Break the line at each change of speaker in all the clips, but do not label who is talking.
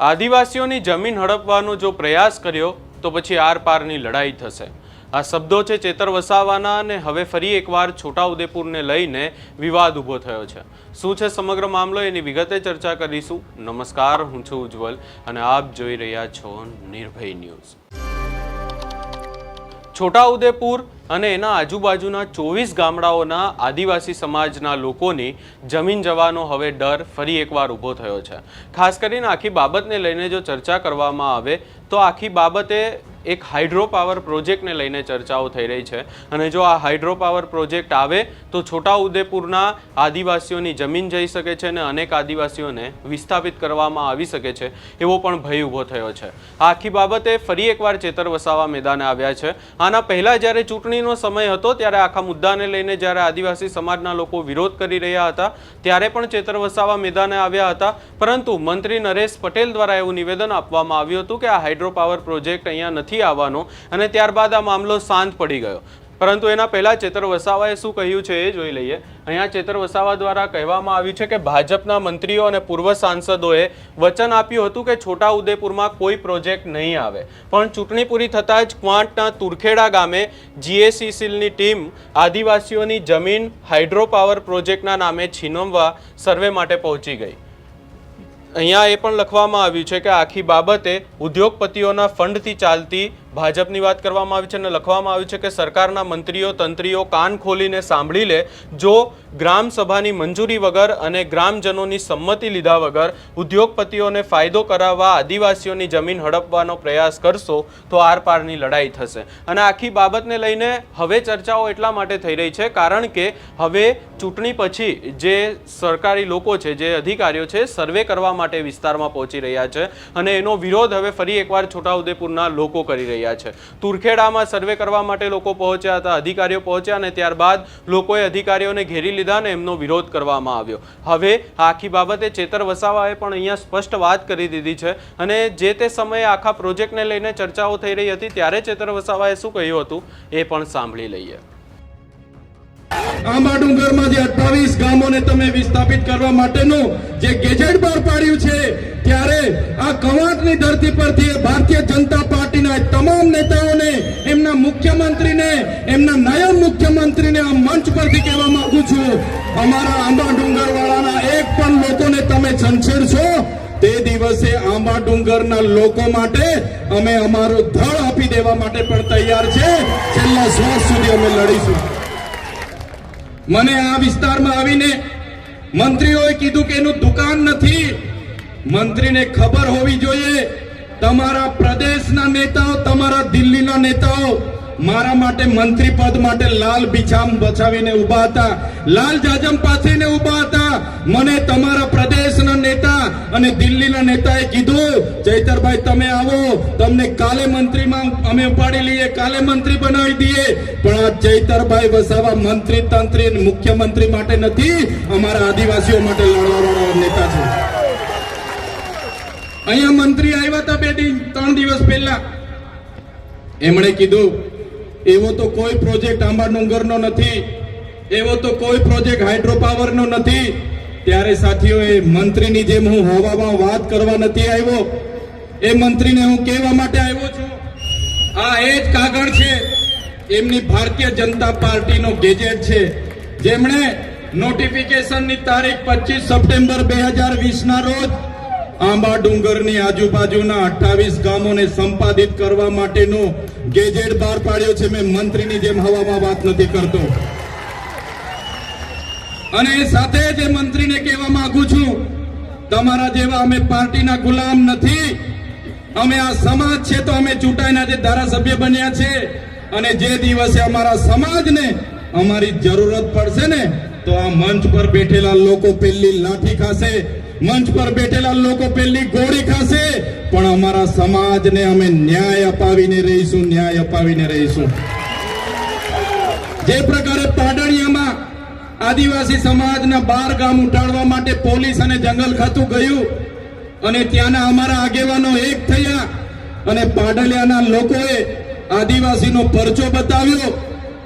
આદિવાસીઓની જમીન હડપવાનો જો પ્રયાસ કર્યો તો પછી આર પારની લડાઈ થશે। આ શબ્દો છે ચેતર વસાવાના અને હવે ફરી એકવાર છોટાઉદેપુરને લઈને વિવાદ ઊભો થયો છે। શું છે સમગ્ર મામલો એની વિગતે ચર્ચા કરીશું। નમસ્કાર, હું છું ઉજ્જવલ અને આપ જોઈ રહ્યા છો નિર્ભય ન્યૂઝ। છોટાઉદેપુર અને એના આજુબાજુના 24 ગામડાઓના આદિવાસી સમાજના લોકોની જમીન જવાનો હવે ડર ફરી એકવાર ઊભો થયો છે। ખાસ કરીને આખી બાબતને લઈને જો ચર્ચા કરવામાં આવે તો આખી બાબતે એક હાઇડ્રો પાવર પ્રોજેક્ટને લઈને ચર્ચાઓ થઈ રહી છે અને જો આ હાઇડ્રો પાવર પ્રોજેક્ટ આવે તો છોટાઉદેપુરના આદિવાસીઓની જમીન જઈ શકે છે અને અનેક આદિવાસીઓને વિસ્થાપિત કરવામાં આવી શકે છે એવો પણ ભય ઊભો થયો છે। આ આખી બાબતે ફરી એકવાર ચેતર વસાવા મેદાને આવ્યા છે। આના પહેલાં જ્યારે ચૂંટણીનો સમય હતો ત્યારે આખા મુદ્દાને લઈને જ્યારે આદિવાસી સમાજના લોકો વિરોધ કરી રહ્યા હતા ત્યારે પણ ચેતર વસાવા મેદાને આવ્યા હતા, પરંતુ મંત્રી નરેશ પટેલ દ્વારા એવું નિવેદન આપવામાં આવ્યું હતું કે આ હાઇડ્રો પાવર પ્રોજેક્ટ અહીંયા નથી આવવાનો અને ત્યારબાદ આ મામલો શાંત પડી ગયો। પરંતુ એના પહેલા ચેતર વસાવાએ શું કહ્યું છે એ જોઈ લઈએ। અહીંયા ચેતર વસાવા દ્વારા કહેવામાં આવ્યું છે કે ભાજપના મંત્રીઓ અને પૂર્વ સાંસદોએ વચન આપ્યું હતું કે છોટાઉદેપુરમાં કોઈ પ્રોજેક્ટ નહીં આવે, પણ ચૂંટણી પૂરી થતાં જ ક્વાંટના તુરખેડા ગામે જીએસીસીની ટીમ આદિવાસીઓની જમીન હાઇડ્રો પાવર પ્રોજેક્ટના નામે છીનવવા સર્વે માટે પહોંચી ગઈ। અહીંયા એ પણ લખવામાં આવ્યું છે કે આખી બાબતે ઉદ્યોગપતિઓના ફંડથી ચાલતી ભાજપની વાત કરવામાં આવી છે અને લખવામાં આવ્યું છે કે સરકારના મંત્રીઓ તંત્રીઓ કાન ખોલીને સાંભળી લે, જો ગ્રામ સભાની મંજૂરી વગર અને ગ્રામજનોની સંમતિ લીધા વગર ઉદ્યોગપતિઓને ફાયદો કરાવવા આદિવાસીઓની જમીન હડપવાનો પ્રયાસ કરશો તો આર પારની લડાઈ થશે। અને આખી બાબતને લઈને હવે ચર્ચાઓ એટલા માટે થઈ રહી છે કારણ કે હવે ચૂંટણી પછી જે સરકારી લોકો છે, જે અધિકારીઓ છે, સર્વે કરવા માટે વિસ્તારમાં પહોંચી રહ્યા છે અને એનો વિરોધ હવે ફરી એકવાર છોટાઉદેપુરના લોકો કરી રહ્યા છે। તુરખેડામાં સર્વે કરવા માટે લોકો પહોંચ્યા હતા, અધિકારીઓ પહોંચ્યા અને ત્યારબાદ લોકોએ અધિકારીઓને ઘેરી લીધા અને એમનો વિરોધ કરવામાં આવ્યો। હવે આખી બાબતે ચેતર વસાવાએ પણ અહીંયા સ્પષ્ટ વાત કરી દીધી છે અને જે તે સમયે આખા પ્રોજેક્ટને લઈને ચર્ચાઓ થઈ રહી હતી ત્યારે ચેતર વસાવાએ શું કહ્યું હતું એ પણ સાંભળી લઈએ।
આંબા ડુંગરમાં જે 28 ગામોને તમે વિસ્થાપિત કરવા માટેનું જે ગેજેટ બહાર પાડ્યું છે ત્યારે આ કવાંટની ધરતી પરથી ભારતીય જનતા પાર્ટીના તમામ નેતાઓને, એમના મુખ્યમંત્રીને, એમના નાયબ મુખ્યમંત્રીને આ મંચ પરથી કહેવા માંગુ છું, અમારા આંબા ડુંગર વાળાના એક પણ લોકોને તમે છંછેડશો તે દિવસે આંબા ડુંગરના લોકો માટે અમે અમારો ધડ આપી દેવા માટે પણ તૈયાર છે। છેલ્લા શ્વાસ સુધી અમે લડીશું। મને આ વિસ્તારમાં આવીને મંત્રીઓએ કીધું કે એનું દુકાન નથી। મંત્રીને ખબર હોવી જોઈએ, તમારા પ્રદેશના નેતાઓ, તમારા દિલ્હીના નેતાઓ મારા માટે મંત્રી પદ માટે લાલ બિછામ બચાવીને ઉભા હતા, લાલ જાજમ પાથરીને ઉભા હતા। મને તમારા પ્રદેશના નેતા અને દિલ્હીના નેતાએ કીધું, ચૈતરભાઈ તમે આવો, તમને કાલે મંત્રીમાં અમે ઉપાડી લઈએ, કાલે મંત્રી બનાવી દઈએ। પણ આ ચૈતરભાઈ વસાવા મંત્રી તંત્રી મુખ્યમંત્રી માટે નથી, અમારા આદિવાસીઓ માટે લડવાવાળા નેતા છે। અહીંયા મંત્રી આવ્યા હતા 2-3 દિવસ પહેલા, એમણે કીધું એવો તો કોઈ પ્રોજેક્ટ આંબા ડુંગરનો નથી, એવો તો કોઈ પ્રોજેક્ટ હાઇડ્રો પાવરનો નથી। ત્યારે સાથીઓએ મંત્રીની જેમ હું હવામાં વાત કરવા નથી આવ્યો, એ મંત્રીને હું કહેવા માટે આવ્યો છું, આ એ જ કાગળ છે, એમની ભારતીય જનતા પાર્ટીનો ગેજેટ છે, જેમણે નોટિફિકેશનની તારીખ 25 સપ્ટેમ્બર 2020 ના રોજ આંબા ડુંગરની આજુબાજુના 28 ગામોને સંપાદિત કરવા માટેનું ગેજેટ બહાર પાડ્યો છે। મેં મંત્રીની જેમ હવામાં વાત નથી કરતો અને એ સાથે જ મંત્રીને કહેવા માંગુ છું, તમારા જેવા અમે પાર્ટીના ગુલામ નથી, અમે આ સમાજ છે તો અમે ચૂંટાઈના જે ધારાસભ્ય બન્યા છે અને જે દિવસે અમારા સમાજને અમારી જરૂરત પડશે ને તો આ મંચ પર બેઠેલા લોકો પેલી લાઠી ખાશે, મંચ પર બેઠેલા લોકો પેલી ગોળી ખાશે, પણ અમારા સમાજને અમે ન્યાય અપાવીને રહીશું, ન્યાય અપાવીને રહીશું। જે પ્રકારે પાડળિયામાં આદિવાસી સમાજના 12 ગામ ઉઠાડવા માટે પોલીસ અને જંગલ ખાતું ગયું અને ત્યાંના અમારા આગેવાનો એક થયા અને પાડળિયાના લોકોએ આદિવાસીનો પરચો બતાવ્યો,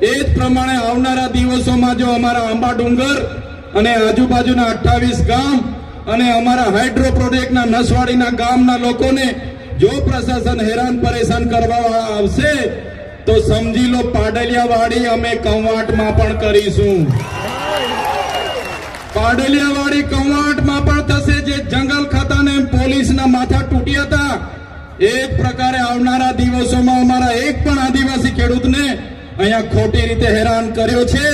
એ જ પ્રમાણે આવનારા દિવસોમાં જો અમારા આંબા ડુંગર અને આજુબાજુના 28 ગામ અને અમારા હાઇડ્રો પ્રોજેક્ટના નસવાડીના ગામના લોકોને જો પ્રશાસન હેરાન પરેશાન કરવા આવશે તો સમજી લો પાડલિયાવાડી અમે કવાંટમાં પણ કરીશું. પાડલિયાવાડી કવાંટમાં પણ થશે. જે જંગલ ખાતાને પોલીસના માથા તૂટ્યા હતા એ જ પ્રકારે આવનારા દિવસોમાં અમારા એક પણ આદિવાસી ખેડૂતને અહીંયા ખોટી રીતે હેરાન કર્યો છે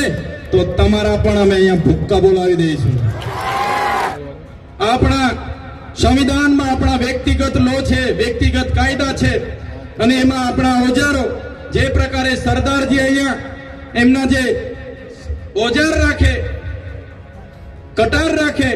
તો તમારા પણ અમે અહીંયા ભૂક્કા બોલાવી દઈશું. આપણા સંવિધાનમાં આપણા વ્યક્તિગત લો છે, વ્યક્તિગત કાયદા છે અને એમાં આપણા ઓજારો જે પ્રકારે સરદારજી અહીંયા એમના જે ઓજાર રાખે, કટાર રાખે,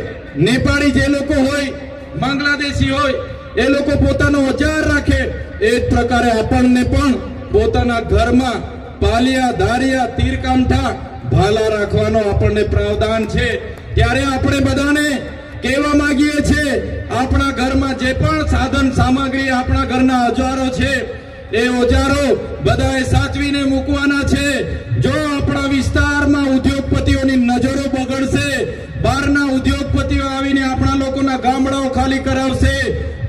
નેપાળી જે લોકો હોય, બાંગ્લાદેશી હોય એ લોકો પોતાનો ઓજાર રાખે એ જ પ્રકારે આપણને પણ પોતાના ઘરમાં પાલિયા, ધારિયા, તીરકામઠા, ભાલા રાખવાનો આપણને પ્રાવધાન છે. ત્યારે આપણે બધાને કહેવા માંગીએ છીએ આપણા ઘરમાં જે પણ સાધન સામગ્રી, આપણા ઘરના ઓજારો છે એ ઓજારો બધાએ સાચવીને મૂકવાના છે. જો આપણા વિસ્તારમાં ઉદ્યોગપતિઓની નજરો બગડશે, બહારના ઉદ્યોગપતિઓ આવીને આપણા લોકોના ગામડાઓ ખાલી કરાવશે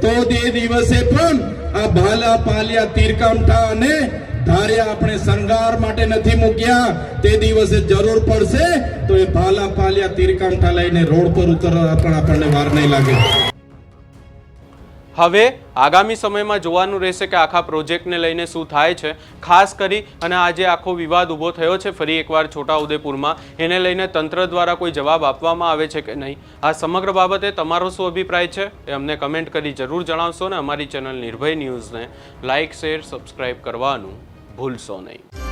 તો તે દિવસે પણ આ ભાલા, પાલિયા, તીરકામઠા અને ધારિયા આપણે શણગાર માટે નથી મૂક્યા. તે દિવસે જરૂર પડશે તો એ ભાલા, પાલિયા, તીરકામઠા લઈને રોડ પર ઉતરવા પણ આપણને વાર નહીં લાગે.
હવે આગામી સમયમાં જોવાનું રહેશે કે આખા પ્રોજેક્ટને લઈને શું થાય છે. ખાસ કરી અને આજે આખો વિવાદ ઊભો થયો છે ફરી એકવાર છોટાઉદેપુરમાં, એને લઈને તંત્ર દ્વારા કોઈ જવાબ આપવામાં આવે છે કે નહીં. આ સમગ્ર બાબતે તમારો શું અભિપ્રાય છે એ અમને કમેન્ટ કરી જરૂર જણાવશો ને અમારી ચેનલ નિર્ભય ન્યૂઝને લાઇક, શેર, સબસ્ક્રાઇબ કરવાનું ભૂલશો નહીં.